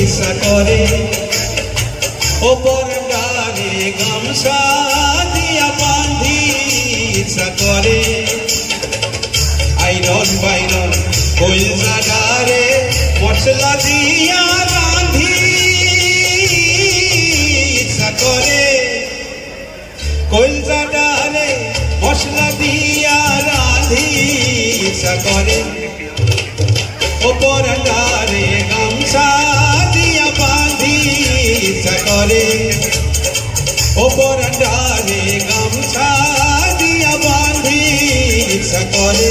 ইচ্ছা করে ওপর ডালে গামছা দিয়া বাঁধি ইচ্ছা করে আইরন বাইরন কইলজা ডারে মশলা দিয়া রাঁধি ইচ্ছা করে কইলজা ডারে মশলা দিয়া রাঁধি ইচ্ছা করে ওপর ডালে গামছা দিয়া বাঁধি ইচ্ছা করে ওপর ডালে গামছা দিয়া বাঁধি ইচ্ছা করে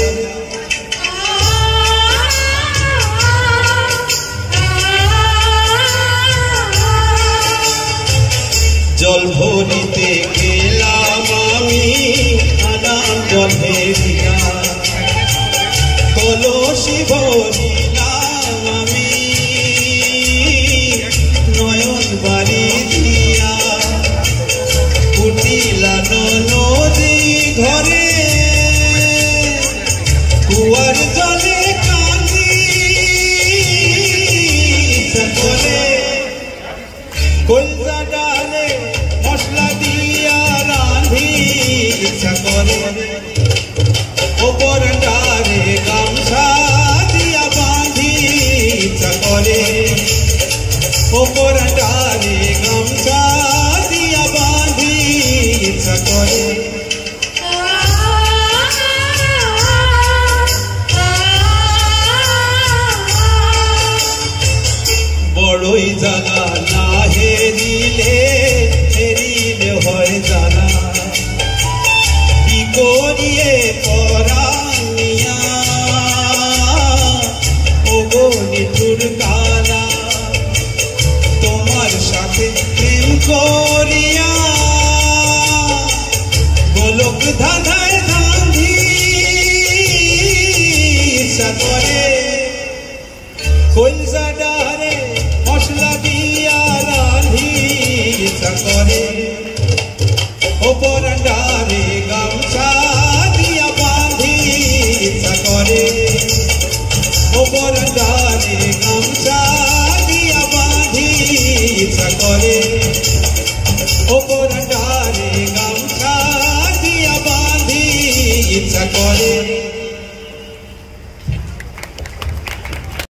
জল ভরিতে গেলাম আমি আনাম জলে দিয়া কলসি ভরিলাম আমি নয়ন বাড়ি দিয়া উঠিলা নদী ঘরে কুয়ার জলে কাঁদি করে কইলজা ডালে মশলা দিয়া রাঁধি ইচ্ছা করে ওপর ডালে গামছা দিয়া বাঁধি ইচ্ছা করে ওপর ডালে গামছা দিয়া বাঁধি ইচ্ছা করে বড়ই জ্বালা না হেরিলে হেরিলে হয় জ্বালা কি করিয়ে পরানিয়া ওগো নিঠুর কালা তোমার সাথে প্রেম করিয়া গোলক ধাঁধায় ধাঁধি ইচ্ছা করে কইলজা ডালে মশলা দিয়া রাঁধি ইচ্ছা করে ওপর ডালে গামছা দিয়া বাঁধি ইচ্ছা করে ওপর ডালে গামছা দিয়া বাঁধি ইচ্ছা করে